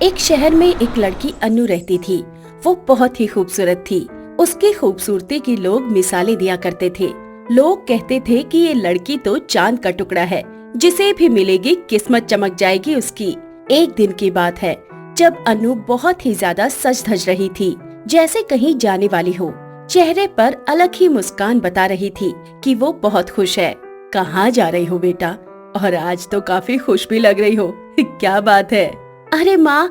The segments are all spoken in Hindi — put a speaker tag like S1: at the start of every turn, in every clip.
S1: एक शहर में एक लड़की अनु रहती थी। वो बहुत ही खूबसूरत थी। उसकी खूबसूरती की लोग मिसालें दिया करते थे। लोग कहते थे कि ये लड़की तो चांद का टुकड़ा है, जिसे भी मिलेगी किस्मत चमक जाएगी उसकी। एक दिन की बात है जब अनु बहुत ही ज्यादा सज धज रही थी, जैसे कहीं जाने वाली हो। चेहरे पर अलग ही मुस्कान बता रही थी कि वो बहुत खुश है। कहाँ जा रही हो बेटा? और आज तो काफी खुश भी लग रही हो। क्या बात है? अरे माँ,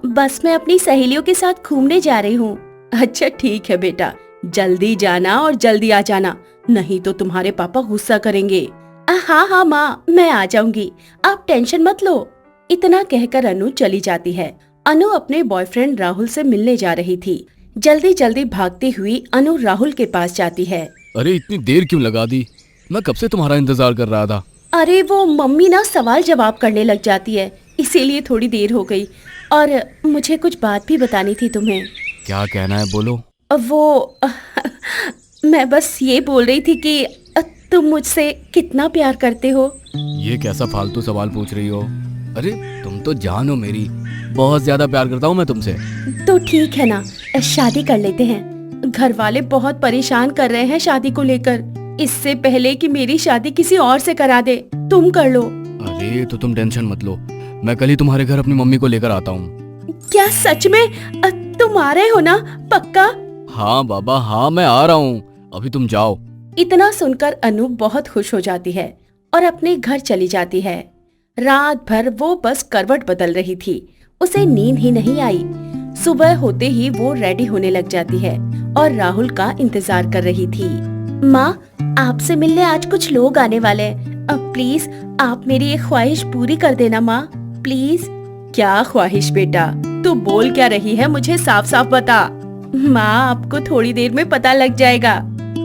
S1: बस मैं अपनी सहेलियों के साथ घूमने जा रही हूँ। अच्छा ठीक है बेटा, जल्दी जाना और जल्दी आ जाना, नहीं तो तुम्हारे पापा गुस्सा करेंगे। हाँ हाँ माँ, मैं आ जाऊंगी, आप टेंशन मत लो। इतना कहकर अनु चली जाती है। अनु अपने बॉयफ्रेंड राहुल से मिलने जा रही थी। जल्दी जल्दी भागती हुई अनु राहुल के पास जाती है।
S2: अरे इतनी देर क्यों लगा दी? मैं कब से तुम्हारा इंतजार कर रहा था।
S1: अरे वो मम्मी ना सवाल जवाब करने लग जाती है, इसीलिए थोड़ी देर हो गई। और मुझे कुछ बात भी बतानी थी तुम्हें।
S2: क्या कहना है, बोलो।
S1: वो मैं बस ये बोल रही थी कि तुम मुझसे कितना प्यार करते हो।
S2: ये कैसा फालतू सवाल पूछ रही हो? अरे तुम तो जान हो मेरी, बहुत ज्यादा प्यार करता हूँ मैं तुमसे।
S1: तो ठीक है ना, शादी कर लेते हैं। घर वाले बहुत परेशान कर रहे हैं शादी को लेकर। इससे पहले कि मेरी शादी किसी और से करा दे, तुम कर लो।
S2: अरे तो तुम टेंशन मत लो, मैं कल ही तुम्हारे घर अपनी मम्मी को लेकर आता हूँ।
S1: क्या सच में? तुम आ रहे हो ना? पक्का?
S2: हाँ बाबा हाँ, मैं आ रहा हूँ, अभी तुम जाओ।
S1: इतना सुनकर अनु बहुत खुश हो जाती है और अपने घर चली जाती है। रात भर वो बस करवट बदल रही थी, उसे नींद ही नहीं आई। सुबह होते ही वो रेडी होने लग जाती है और राहुल का इंतजार कर रही थी। माँ, आपसे मिलने आज कुछ लोग आने वाले हैं। प्लीज आप मेरी एक ख्वाहिश पूरी कर देना माँ, प्लीज। क्या ख्वाहिश बेटा? तू बोल क्या रही है, मुझे साफ साफ बता। माँ, आपको थोड़ी देर में पता लग जाएगा।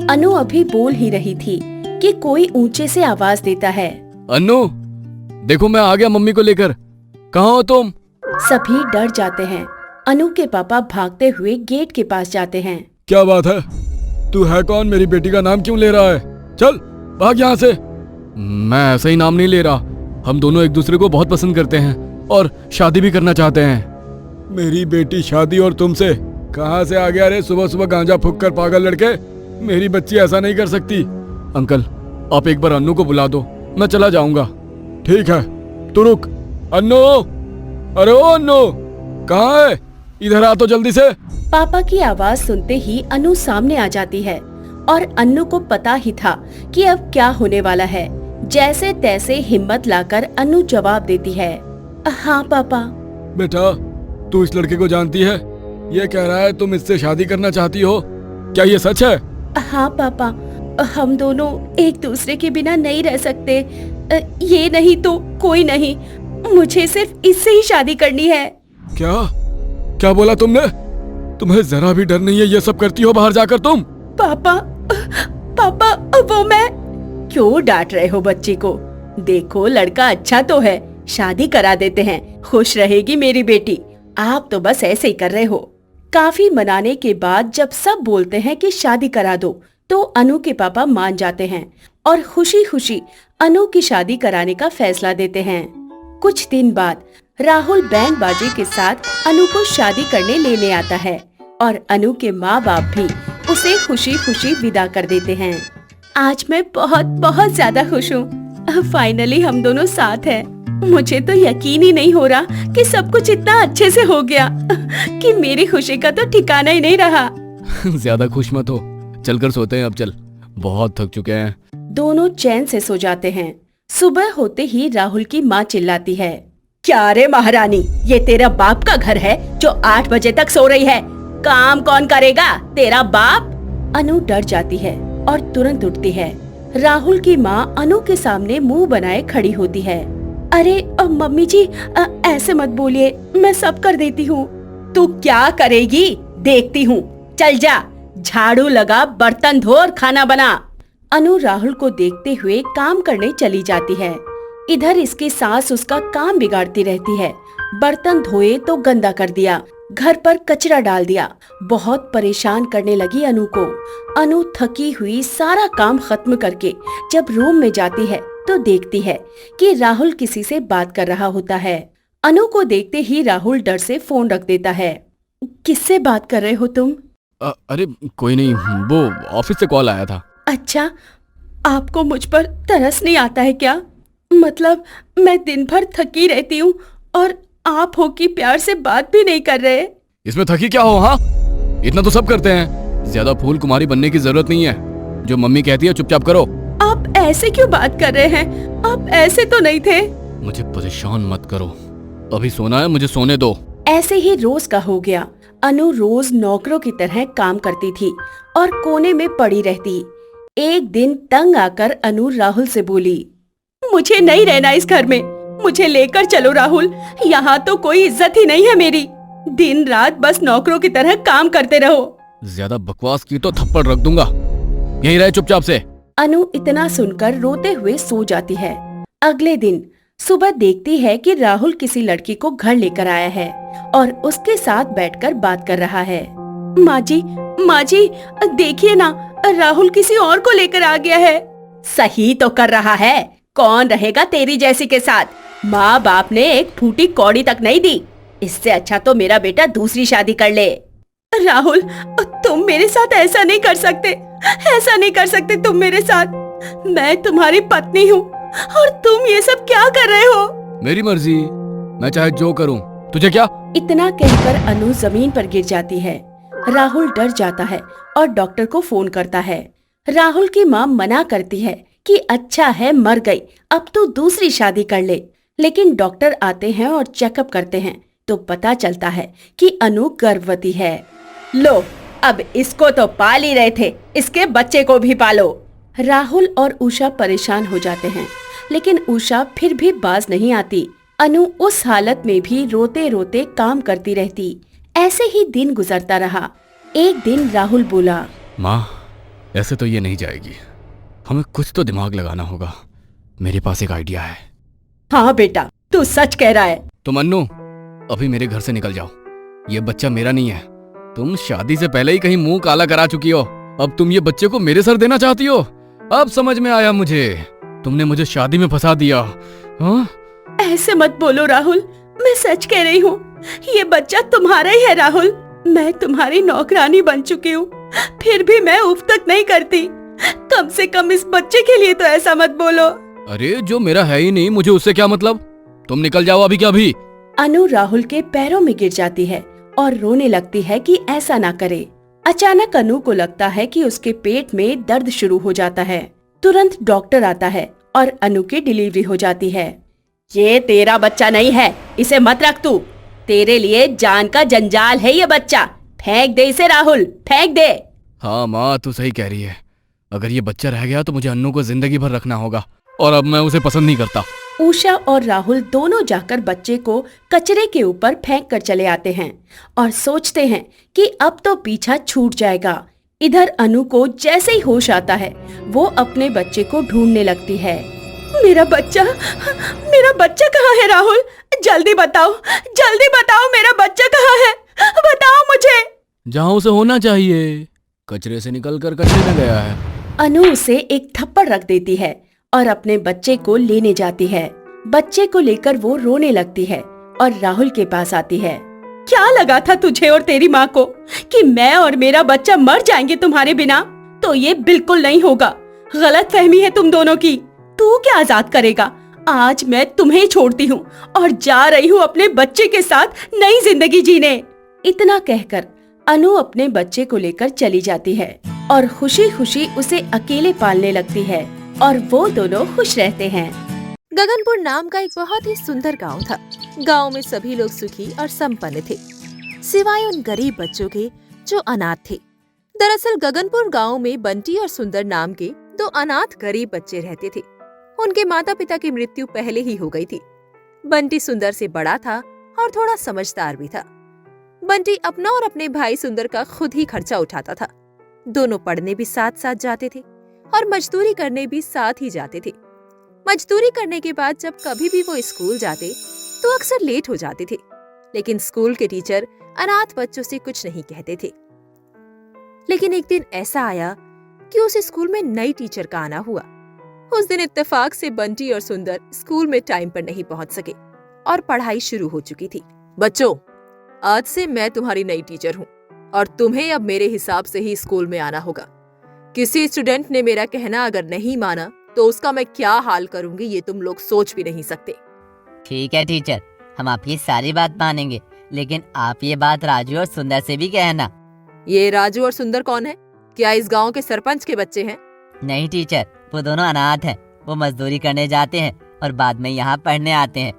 S1: अनु अभी बोल ही रही थी कि कोई ऊंचे से आवाज देता है।
S2: अनु देखो, मैं आ गया मम्मी को लेकर। कहाँ हो तुम?
S1: सभी डर जाते हैं। अनु के पापा भागते हुए गेट के पास जाते हैं।
S2: क्या बात है? तू है कौन? मेरी बेटी का नाम क्यों ले रहा है? चल भाग यहाँ से। मैं ऐसा ही नाम नहीं ले रहा, हम दोनों एक दूसरे को बहुत पसंद करते हैं और शादी भी करना चाहते हैं। मेरी बेटी शादी और तुमसे? कहाँ से आ गया रे सुबह सुबह गांजा फूंक कर पागल लड़के? मेरी बच्ची ऐसा नहीं कर सकती। अंकल आप एक बार अन्नू को बुला दो, मैं चला जाऊंगा। ठीक है, तू रुक। अन्नू, अरे ओ अन्नू, कहाँ है? इधर आ तो जल्दी से।
S1: पापा की आवाज सुनते ही अनु सामने आ जाती है और अन्नू को पता ही था कि अब क्या होने वाला है। जैसे तैसे हिम्मत लाकर अनु जवाब देती है। हाँ पापा।
S2: बेटा तू इस लड़के को जानती है? ये कह रहा है तुम इससे शादी करना चाहती हो, क्या ये सच है?
S1: हाँ पापा, हम दोनों एक दूसरे के बिना नहीं रह सकते। ये नहीं तो कोई नहीं, मुझे सिर्फ इससे ही शादी करनी है।
S2: क्या क्या बोला तुमने? तुम्हें जरा भी डर नहीं है? ये सब करती हो बाहर जाकर तुम?
S1: पापा, पापा वो मैं। क्यों डांट रहे हो बच्ची को? देखो लड़का अच्छा तो है, शादी करा देते हैं, खुश रहेगी मेरी बेटी। आप तो बस ऐसे ही कर रहे हो। काफी मनाने के बाद जब सब बोलते हैं कि शादी करा दो, तो अनु के पापा मान जाते हैं और खुशी खुशी अनु की शादी कराने का फैसला देते हैं। कुछ दिन बाद राहुल बैंड बाजे के साथ अनु को शादी करने लेने आता है और अनु के माँ बाप भी उसे खुशी खुशी विदा कर देते हैं। आज मैं बहुत बहुत ज्यादा खुश हूँ। फाइनली हम दोनों साथ हैं। मुझे तो यकीन ही नहीं हो रहा कि सब कुछ इतना अच्छे से हो गया कि मेरी खुशी का तो ठिकाना ही नहीं रहा।
S2: ज्यादा खुश मत हो, चलकर सोते हैं अब, चल बहुत थक चुके हैं।
S1: दोनों चैन से सो जाते हैं। सुबह होते ही राहुल की माँ चिल्लाती है। क्या रे महारानी, ये तेरा बाप का घर है जो 8 बजे तक सो रही है? काम कौन करेगा, तेरा बाप? अनु डर जाती है और तुरंत उठती है। राहुल की माँ अनु के सामने मुंह बनाए खड़ी होती है। अरे मम्मी जी, ऐसे मत बोलिए, मैं सब कर देती हूँ। तू क्या करेगी देखती हूँ, चल जा, झाड़ू लगा, बर्तन धो और खाना बना। अनु राहुल को देखते हुए काम करने चली जाती है। इधर इसकी सास उसका काम बिगाड़ती रहती है। बर्तन धोए तो गंदा कर दिया, घर पर कचरा डाल दिया। बहुत परेशान करने लगी अनु को। अनु थकी हुई सारा काम खत्म करके जब रूम में जाती है तो देखती है कि राहुल किसी से बात कर रहा होता है। अनु को देखते ही राहुल डर से फोन रख देता है। किससे बात कर रहे हो तुम?
S2: अरे कोई नहीं, वो ऑफिस से कॉल आया था।
S1: अच्छा, आपको मुझ पर तरस नहीं आता है क्या? मतलब मैं दिन भर थकी रहती हूँ और आप हो कि प्यार से बात भी नहीं कर रहे।
S2: इसमें थकी क्या हो? हाँ, इतना तो सब करते हैं। ज्यादा फूल कुमारी बनने की जरूरत नहीं है। जो मम्मी कहती है चुपचाप करो।
S1: आप ऐसे क्यों बात कर रहे हैं? आप ऐसे तो नहीं थे।
S2: मुझे परेशान मत करो, अभी सोना है, मुझे सोने दो।
S1: ऐसे ही रोज का हो गया। अनु रोज नौकरों की तरह काम करती थी और कोने में पड़ी रहती। एक दिन तंग आकर अनु राहुल से बोली, मुझे नहीं रहना इस घर में, मुझे लेकर चलो राहुल, यहाँ तो कोई इज्जत ही नहीं है मेरी। दिन रात बस नौकरों की तरह काम करते रहो।
S2: ज्यादा बकवास की तो थप्पड़ रख दूंगा, यहीं रहे चुपचाप से।
S1: अनु इतना सुनकर रोते हुए सो जाती है। अगले दिन सुबह देखती है कि राहुल किसी लड़की को घर लेकर आया है और उसके साथ बैठकर बात कर रहा है। माँ जी, देखिए ना, राहुल किसी और को लेकर आ गया है। सही तो कर रहा है, कौन रहेगा तेरी जैसी के साथ? माँ बाप ने एक फूटी कौड़ी तक नहीं दी। इससे अच्छा तो मेरा बेटा दूसरी शादी कर ले। राहुल, तुम मेरे साथ ऐसा नहीं कर सकते, ऐसा नहीं कर सकते तुम मेरे साथ। मैं तुम्हारी पत्नी हूँ और तुम ये सब क्या कर रहे हो?
S2: मेरी मर्जी, मैं चाहे जो करूं, तुझे क्या?
S1: इतना कहकर अनु जमीन पर गिर जाती है। राहुल डर जाता है और डॉक्टर को फोन करता है। राहुल की माँ मना करती है कि अच्छा है मर गई, अब तो दूसरी शादी कर ले। लेकिन डॉक्टर आते हैं और चेकअप करते हैं तो पता चलता है कि अनु गर्भवती है। लो, अब इसको तो पाल ही रहे थे, इसके बच्चे को भी पालो। राहुल और उषा परेशान हो जाते हैं, लेकिन उषा फिर भी बाज नहीं आती। अनु उस हालत में भी रोते रोते काम करती रहती। ऐसे ही दिन गुजरता रहा। एक दिन राहुल बोला,
S2: माँ, ऐसे तो ये नहीं जाएगी, हमें कुछ तो दिमाग लगाना होगा। मेरे पास एक आइडिया है।
S1: हाँ बेटा, तू सच कह रहा है।
S2: तुम अन्नू, अभी मेरे घर से निकल जाओ। ये बच्चा मेरा नहीं है। तुम शादी से पहले ही कहीं मुंह काला करा चुकी हो, अब तुम ये बच्चे को मेरे सर देना चाहती हो। अब समझ में आया मुझे, तुमने मुझे शादी में फंसा दिया। हाँ?
S1: ऐसे मत बोलो राहुल, मैं सच कह रही हूँ, ये बच्चा तुम्हारा ही है राहुल। मैं तुम्हारी नौकरानी बन चुकी हूँ, फिर भी मैं उफ तक नहीं करती। कम से कम इस बच्चे के लिए तो ऐसा मत बोलो।
S2: अरे जो मेरा है ही नहीं, मुझे उससे क्या मतलब? तुम निकल जाओ अभी क्या अभी।
S1: अनु राहुल के पैरों में गिर जाती है और रोने लगती है कि ऐसा ना करे। अचानक अनु को लगता है कि उसके पेट में दर्द शुरू हो जाता है। तुरंत डॉक्टर आता है और अनु की डिलीवरी हो जाती है। ये तेरा बच्चा नहीं है, इसे मत रख तू। तेरे लिए जान का जंजाल है ये बच्चा। फेंक दे इसे राहुल, फेंक दे।
S2: हाँ माँ, तू सही कह रही है। अगर ये बच्चा रह गया तो मुझे अन्नू को जिंदगी भर रखना होगा, और अब मैं उसे पसंद नहीं करता।
S1: उषा और राहुल दोनों जाकर बच्चे को कचरे के ऊपर फेंक कर चले आते हैं और सोचते हैं कि अब तो पीछा छूट जाएगा। इधर अनु को जैसे ही होश आता है, वो अपने बच्चे को ढूंढने लगती है। मेरा बच्चा कहाँ है राहुल? जल्दी बताओ, मेरा बच्चा कहाँ है? बताओ मुझे।
S2: जहाँ उसे होना चाहिए, कचरे से निकलकर कचरे में गया है।
S1: अनु उसे एक थप्पड़ रख देती है और अपने बच्चे को लेने जाती है। बच्चे को लेकर वो रोने लगती है और राहुल के पास आती है। क्या लगा था तुझे और तेरी माँ को कि मैं और मेरा बच्चा मर जाएंगे तुम्हारे बिना? तो ये बिल्कुल नहीं होगा। गलतफहमी है तुम दोनों की। तू क्या आजाद करेगा? आज मैं तुम्हें छोड़ती हूँ और जा रही हूँ अपने बच्चे के साथ नई जिंदगी जीने। इतना कहकर अनु अपने बच्चे को लेकर चली जाती है और खुशी खुशी उसे अकेले पालने लगती है और वो दोनों खुश रहते हैं।
S3: गगनपुर नाम का एक बहुत ही सुंदर गांव था। गांव में सभी लोग सुखी और संपन्न थे, सिवाय उन गरीब बच्चों के जो अनाथ थे। दरअसल गगनपुर गांव में बंटी और सुंदर नाम के दो अनाथ गरीब बच्चे रहते थे। उनके माता पिता की मृत्यु पहले ही हो गई थी। बंटी सुंदर से बड़ा था और थोड़ा समझदार भी था। बंटी अपना और अपने भाई सुंदर का खुद ही खर्चा उठाता था। दोनों पढ़ने भी साथ साथ जाते थे और मजदूरी करने भी साथ ही जाते थे। मजदूरी करने के बाद जब कभी भी वो स्कूल जाते तो अक्सर लेट हो जाते थे, लेकिन स्कूल के टीचर अनाथ बच्चों से कुछ नहीं कहते थे। लेकिन एक दिन ऐसा आया कि उस स्कूल में नई टीचर का आना हुआ। उस दिन इत्तेफाक से बंटी और सुंदर स्कूल में टाइम पर नहीं पहुंच सके और पढ़ाई शुरू हो चुकी थी। बच्चों, आज से मैं तुम्हारी नई टीचर हूँ और तुम्हें अब मेरे हिसाब से ही स्कूल में आना होगा। किसी स्टूडेंट ने मेरा कहना अगर नहीं माना तो उसका मैं क्या हाल करूंगी ये तुम लोग सोच भी नहीं सकते।
S4: ठीक है टीचर, हम आपकी सारी बात मानेंगे, लेकिन आप ये बात राजू और सुंदर से भी कहना।
S3: ये राजू और सुंदर कौन है? क्या इस गांव के सरपंच के बच्चे हैं?
S4: नहीं टीचर, वो दोनों अनाथ हैं। वो मजदूरी करने जाते हैं और बाद में यहाँ पढ़ने आते हैं।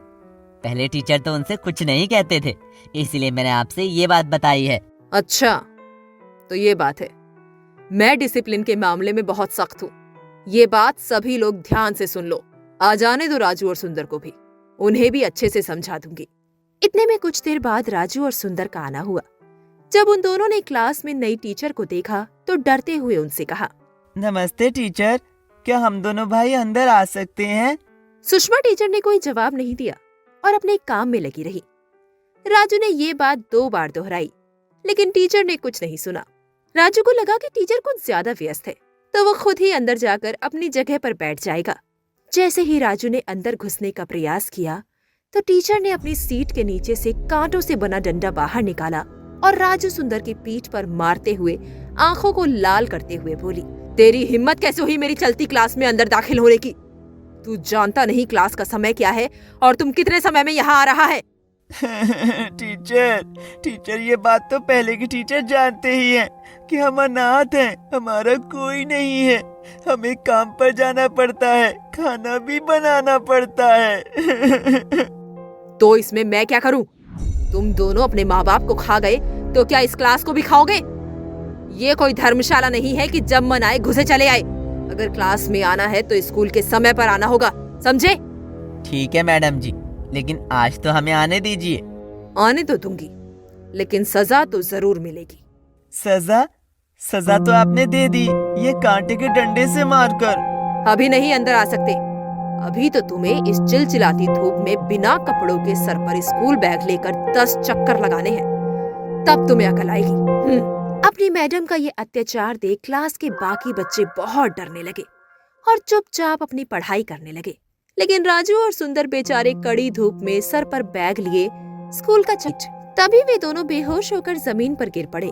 S4: पहले टीचर तो उनसे कुछ नहीं कहते थे, इसलिए मैंने आपसे ये बात बताई है।
S3: अच्छा, तो ये बात है। मैं डिसिप्लिन के मामले में बहुत सख्त हूँ। ये बात सभी लोग ध्यान से सुन लो। आ जाने दो राजू और सुंदर को भी, उन्हें भी अच्छे से समझा दूंगी। इतने में कुछ देर बाद राजू और सुंदर का आना हुआ। जब उन दोनों ने क्लास में नई टीचर को देखा तो डरते हुए उनसे कहा,
S5: नमस्ते टीचर, क्या हम दोनों भाई अंदर आ सकते हैं?
S3: सुषमा टीचर ने कोई जवाब नहीं दिया और अपने काम में लगी रही। राजू ने ये बात 2 बार दोहराई, लेकिन टीचर ने कुछ नहीं सुना। राजू को लगा कि टीचर कुछ ज्यादा व्यस्त है, तो वो खुद ही अंदर जाकर अपनी जगह पर बैठ जाएगा। जैसे ही राजू ने अंदर घुसने का प्रयास किया, तो टीचर ने अपनी सीट के नीचे से कांटों से बना डंडा बाहर निकाला और राजू सुंदर की पीठ पर मारते हुए आंखों को लाल करते हुए बोली, तेरी हिम्मत कैसे हुई मेरी चलती क्लास में अंदर दाखिल होने की? तू जानता नहीं क्लास का समय क्या है और तुम कितने समय में यहाँ आ रहा है?
S5: टीचर ये बात तो पहले की टीचर जानते ही हैं कि हम अनाथ हैं, हमारा कोई नहीं है, हमें काम पर जाना पड़ता है, खाना भी बनाना पड़ता है।
S3: तो इसमें मैं क्या करूं? तुम दोनों अपने माँ बाप को खा गए तो क्या इस क्लास को भी खाओगे? ये कोई धर्मशाला नहीं है कि जब मन आए घुसे चले आए। अगर क्लास में आना है तो स्कूल के समय पर आना होगा, समझे?
S5: ठीक है मैडम जी, लेकिन आज तो हमें आने दीजिए।
S3: आने तो दूंगी, लेकिन सजा तो जरूर मिलेगी।
S5: सजा तो आपने दे दी, ये कांटे के डंडे से मारकर।
S3: अभी नहीं अंदर आ सकते। अभी तो तुम्हें इस चिलचिलाती धूप में बिना कपड़ों के सर पर स्कूल बैग लेकर 10 चक्कर लगाने हैं, तब तुम्हें अकल आएगी। अपनी मैडम का ये अत्याचार देख क्लास के बाकी बच्चे बहुत डरने लगे और चुपचाप अपनी पढ़ाई करने लगे। लेकिन राजू और सुंदर बेचारे कड़ी धूप में सर पर बैग लिए स्कूल का तभी वे दोनों बेहोश होकर जमीन पर गिर पड़े।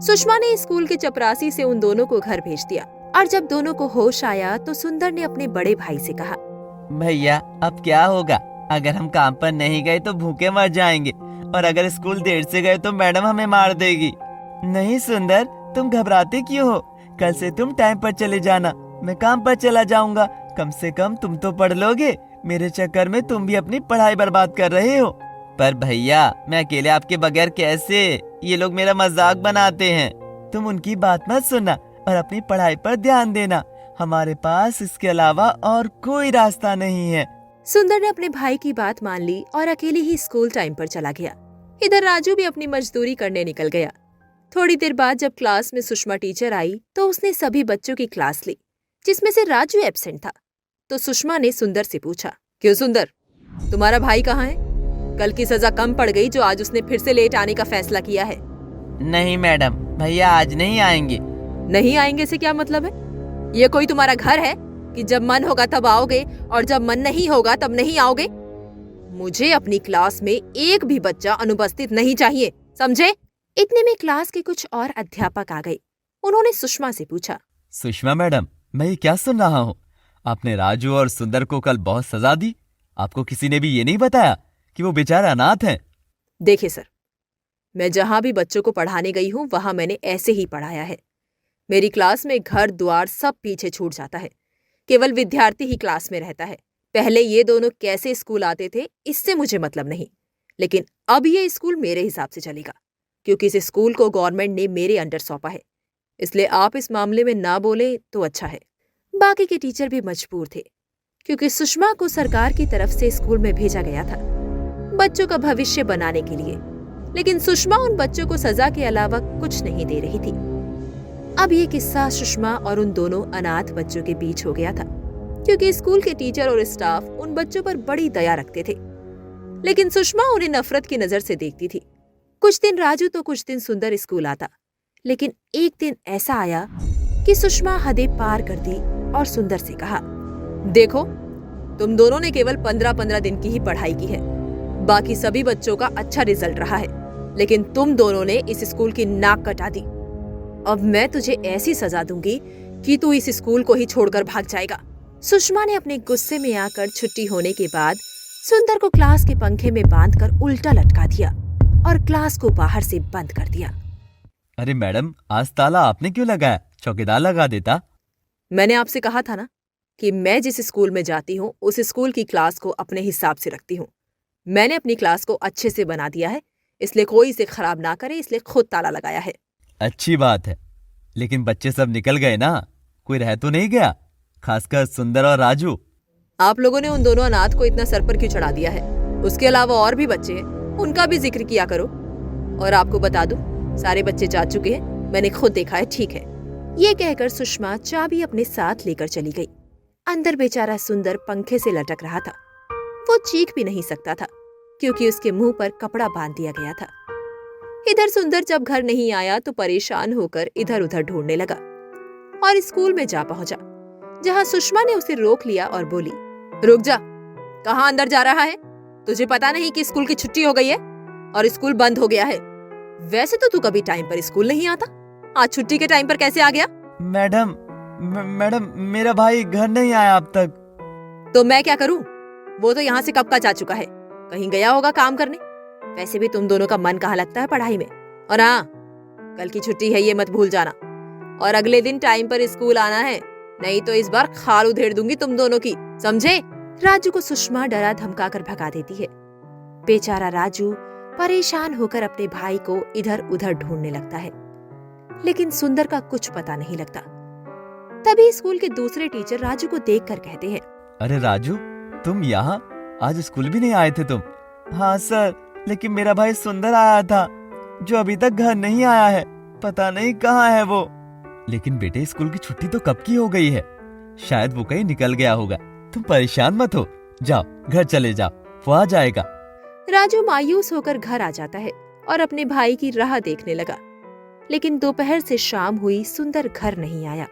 S3: सुषमा ने स्कूल के चपरासी से उन दोनों को घर भेज दिया और जब दोनों को होश आया तो सुंदर ने अपने बड़े भाई से कहा,
S5: भैया अब क्या होगा? अगर हम काम पर नहीं गए तो भूखे मर जाएंगे, और अगर स्कूल देर से गए तो मैडम हमें मार देगी। नहीं सुंदर, तुम घबराते क्यों हो? कल से तुम टाइम पर चले जाना, मैं काम पर चला जाऊंगा। कम से कम तुम तो पढ़ लोगे, मेरे चक्कर में तुम भी अपनी पढ़ाई बर्बाद कर रहे हो। पर भैया, मैं अकेले आपके बगैर कैसे? ये लोग मेरा मजाक बनाते हैं। तुम उनकी बात मत सुनना और अपनी पढ़ाई पर ध्यान देना। हमारे पास इसके अलावा और कोई रास्ता नहीं है।
S3: सुंदर ने अपने भाई की बात मान ली और अकेले ही स्कूल टाइम पर चला गया। इधर राजू भी अपनी मजदूरी करने निकल गया। थोड़ी देर बाद जब क्लास में सुषमा टीचर आई तो उसने सभी बच्चों की क्लास ली, जिसमें से राजू एब्सेंट था। तो सुषमा ने सुंदर से पूछा, क्यों सुंदर, तुम्हारा भाई कहाँ है? कल की सजा कम पड़ गई जो आज उसने फिर से लेट आने का फैसला किया है।
S5: नहीं मैडम, भैया आज नहीं आएंगे।
S3: नहीं आएंगे से क्या मतलब है? ये कोई तुम्हारा घर है कि जब मन होगा तब आओगे और जब मन नहीं होगा तब नहीं आओगे? मुझे अपनी क्लास में एक भी बच्चा अनुपस्थित नहीं चाहिए, समझे? इतने में क्लास के कुछ और अध्यापक आ गए। उन्होंने सुषमा से पूछा,
S5: सुषमा मैडम, मैं ये क्या सुन रहा हूँ? आपने राजू और सुंदर को कल बहुत सजा दी। आपको किसी ने भी ये नहीं बताया कि वो बेचारे अनाथ हैं?
S3: देखिए सर, मैं जहाँ भी बच्चों को पढ़ाने गई हूँ वहाँ मैंने ऐसे ही पढ़ाया है। मेरी क्लास में घर द्वार सब पीछे छूट जाता है, केवल विद्यार्थी ही क्लास में रहता है। पहले ये दोनों कैसे स्कूल आते थे इससे मुझे मतलब नहीं, लेकिन अब ये स्कूल मेरे हिसाब से चलेगा, क्योंकि इस स्कूल को गवर्नमेंट ने मेरे अंडर सौंपा है। इसलिए आप इस मामले में ना बोले तो अच्छा है। बाकी के टीचर भी मजबूर थे, क्योंकि सुषमा को सरकार की तरफ से स्कूल में भेजा गया था बच्चों का भविष्य बनाने के लिए, लेकिन सुषमा उन बच्चों को सजा के अलावा कुछ नहीं दे रही थी। अब ये किस्सा सुषमा और उन दोनों अनाथ बच्चों के बीच हो गया था, क्योंकि स्कूल के टीचर और स्टाफ उन बच्चों पर बड़ी दया रखते थे, लेकिन सुषमा उन्हें नफरत की नजर से देखती थी। कुछ दिन राजू तो कुछ दिन सुंदर स्कूल आता, लेकिन एक दिन ऐसा आया कि सुषमा हदें पार कर दी और सुंदर से कहा, देखो तुम दोनों ने केवल 15-15 दिन की ही पढ़ाई की है, बाकी सभी बच्चों का अच्छा रिजल्ट रहा है, लेकिन तुम दोनों ने इस स्कूल की नाक कटा दी। अब मैं तुझे ऐसी सजा दूंगी कि तू इस स्कूल को ही छोड़कर भाग जाएगा। सुषमा ने अपने गुस्से में आकर छुट्टी होने के बाद सुंदर को क्लास के पंखे में बांधकर उल्टा लटका दिया और क्लास को बाहर से बंद कर दिया।
S5: अरे मैडम, आज ताला आपने क्यों लगाया? चौकीदार लगा देता।
S3: मैंने आपसे कहा था ना कि मैं जिस स्कूल में जाती हूँ उस स्कूल की क्लास को अपने हिसाब से रखती हूँ। मैंने अपनी क्लास को अच्छे से बना दिया है, इसलिए कोई इसे खराब ना करे, इसलिए खुद ताला लगाया है।
S5: अच्छी बात है, लेकिन बच्चे सब निकल गए ना? कोई रह तो नहीं गया, खासकर सुंदर और राजू?
S3: आप लोगों ने उन दोनों अनाथ को इतना सर पर क्यों चढ़ा दिया है? उसके अलावा और भी बच्चे हैं, उनका भी जिक्र किया करो। और आपको बता दूं, सारे बच्चे जा चुके हैं, मैंने खुद देखा है, ठीक है। ये कहकर सुषमा चाबी अपने साथ लेकर चली गई। अंदर बेचारा सुंदर पंखे से लटक रहा था। वो चीख भी नहीं सकता था क्योंकि उसके मुंह पर कपड़ा बांध दिया गया था। इधर सुंदर जब घर नहीं आया तो परेशान होकर इधर उधर ढूंढने लगा और स्कूल में जा पहुंचा, जहां सुषमा ने उसे रोक लिया और बोली, रुक जा, कहां अंदर जा रहा है? तुझे पता नहीं कि स्कूल की छुट्टी हो गई है और स्कूल बंद हो गया है? वैसे तो तू कभी टाइम पर स्कूल नहीं आता, आज छुट्टी के टाइम पर कैसे आ गया?
S5: मैडम, मेरा भाई घर नहीं आया अब तक।
S3: तो मैं क्या करूं? वो तो यहाँ से कब का जा चुका है, कहीं गया होगा काम करने। वैसे भी तुम दोनों का मन कहाँ लगता है पढ़ाई में। और हाँ, कल की छुट्टी है ये मत भूल जाना, और अगले दिन टाइम पर स्कूल आना है, नहीं तो इस बार खाल उधेड़ दूंगी तुम दोनों की, समझे? राजू को सुषमा डरा धमकाकर भगा देती है। बेचारा राजू परेशान होकर अपने भाई को इधर उधर ढूंढने लगता है, लेकिन सुंदर का कुछ पता नहीं लगता। तभी स्कूल के दूसरे टीचर राजू को देखकर कहते हैं,
S5: अरे राजू, तुम यहाँ? आज स्कूल भी नहीं आए थे तुम? हाँ सर, लेकिन मेरा भाई सुंदर आया था, जो अभी तक घर नहीं आया है, पता नहीं कहाँ है वो। लेकिन बेटे, स्कूल की छुट्टी तो कब की हो गई है, शायद वो कहीं निकल गया होगा। तुम परेशान मत हो, जाओ घर चले जाओ, वो आ जाएगा।
S3: राजू मायूस होकर घर आ जाता है और अपने भाई की राह देखने लगा, लेकिन दोपहर से शाम हुई, सुंदर घर नहीं आया।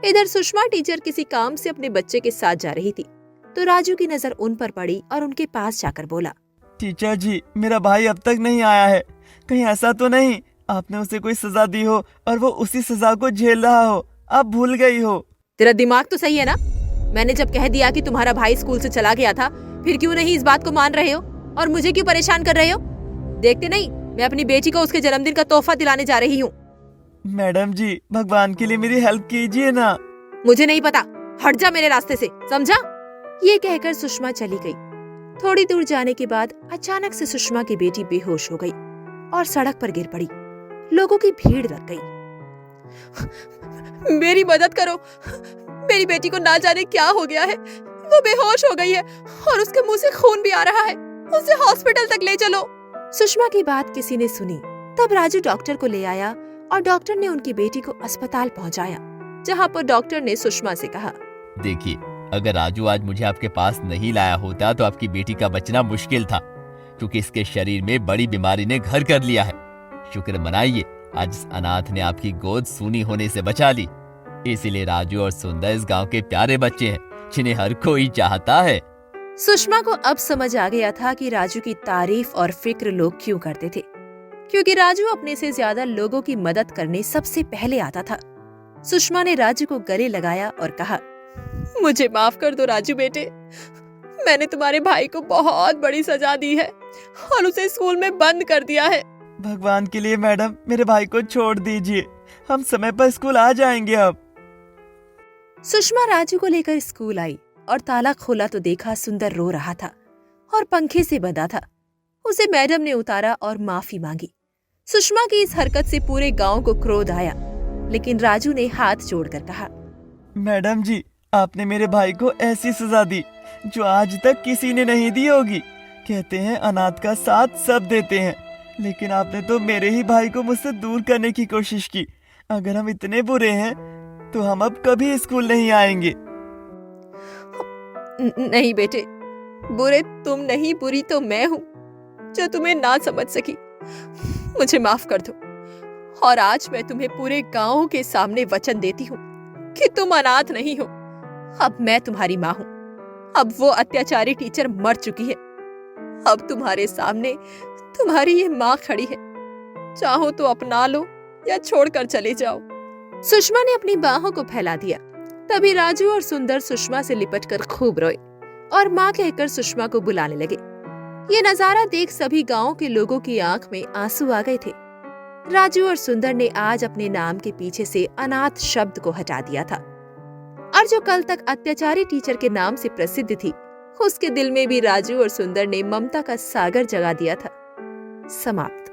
S3: इधर सुषमा टीचर किसी काम से अपने बच्चे के साथ जा रही थी, तो राजू की नजर उन पर पड़ी और उनके पास जाकर बोला,
S5: टीचर जी, मेरा भाई अब तक नहीं आया है, कहीं ऐसा तो नहीं आपने उसे कोई सजा दी हो और वो उसी सजा को झेल रहा हो, आप भूल गई हो?
S3: तेरा दिमाग तो सही है ना? मैंने जब कह दिया कि तुम्हारा भाई स्कूल से चला गया था, फिर क्यों नहीं इस बात को मान रहे हो और मुझे क्यों परेशान कर रहे हो? देखते नहीं, मैं अपनी बेटी को उसके जन्मदिन का तोहफा दिलाने जा रही हूँ।
S5: मैडम जी, भगवान के लिए मेरी हेल्प कीजिए ना।
S3: मुझे नहीं पता, हट जा मेरे रास्ते से, समझा? ये कहकर सुषमा चली गई। थोड़ी दूर जाने के बाद अचानक से सुषमा की बेटी बेहोश हो गई और सड़क पर गिर पड़ी। लोगों की भीड़ लग गई। मेरी मदद करो, मेरी बेटी को ना जाने क्या हो गया है, वो बेहोश हो गई है और उसके मुंह से खून भी आ रहा है, उसे हॉस्पिटल तक ले चलो। सुषमा की बात किसी ने सुनी, तब राजू डॉक्टर को ले आया और डॉक्टर ने उनकी बेटी को अस्पताल पहुंचाया, जहां पर डॉक्टर ने सुषमा से कहा,
S5: देखिए, अगर राजू आज मुझे आपके पास नहीं लाया होता तो आपकी बेटी का बचना मुश्किल था, क्योंकि इसके शरीर में बड़ी बीमारी ने घर कर लिया है। शुक्र मनाइए, आज इस अनाथ ने आपकी गोद सूनी होने से बचा ली। इसीलिए राजू और सुंदर इस गांव के प्यारे बच्चे हैं, जिन्हें हर कोई चाहता है।
S3: सुषमा को अब समझ आ गया था कि राजू की तारीफ और फिक्र लोग क्यों करते थे, क्योंकि राजू अपने से ज्यादा लोगों की मदद करने सबसे पहले आता था। सुषमा ने राजू को गले लगाया और कहा, मुझे माफ कर दो राजू बेटे, मैंने तुम्हारे भाई को बहुत बड़ी सजा दी है और उसे स्कूल में बंद कर दिया है।
S5: भगवान के लिए मैडम, मेरे भाई को छोड़ दीजिए, हम समय पर स्कूल आ जाएंगे अब।
S3: सुषमा राजू को लेकर स्कूल आई और ताला खोला तो देखा सुंदर रो रहा था और पंखे से बंधा था। उसे मैडम ने उतारा और माफी मांगी। सुषमा की इस हरकत से पूरे गांव को क्रोध आया, लेकिन राजू ने हाथ जोड़कर कहा,
S5: मैडम जी, आपने मेरे भाई को ऐसी सजा दी जो आज तक किसी ने नहीं दी होगी। कहते हैं अनाथ का साथ सब देते हैं, लेकिन आपने तो मेरे ही भाई को मुझसे दूर करने की कोशिश की। अगर हम इतने बुरे हैं तो हम अब कभी स्कूल नहीं आएंगे।
S3: नहीं बेटे, बुरे तुम नहीं, बुरी तो मैं हूँ जो तुम्हें ना समझ सकी। मुझे माफ कर दो और आज मैं तुम्हें पूरे गांव के सामने वचन देती हूँ कि तुम अनाथ नहीं हो। अब मैं तुम्हारी माँ हूँ। अब वो अत्याचारी टीचर मर चुकी है, अब तुम्हारे सामने तुम्हारी ये माँ खड़ी है, चाहो तो अपना लो या छोड़कर चले जाओ। सुषमा ने अपनी बाहों को फैला दिया। तभी राजू और सुंदर सुषमा से लिपटकर खूब रोए और माँ कहकर सुषमा को बुलाने लगे। ये नजारा देख सभी गांव के लोगों की आंख में आंसू आ गए थे। राजू और सुंदर ने आज अपने नाम के पीछे से अनाथ शब्द को हटा दिया था और जो कल तक अत्याचारी टीचर के नाम से प्रसिद्ध थी, उसके दिल में भी राजू और सुंदर ने ममता का सागर जगा दिया था। समाप्त।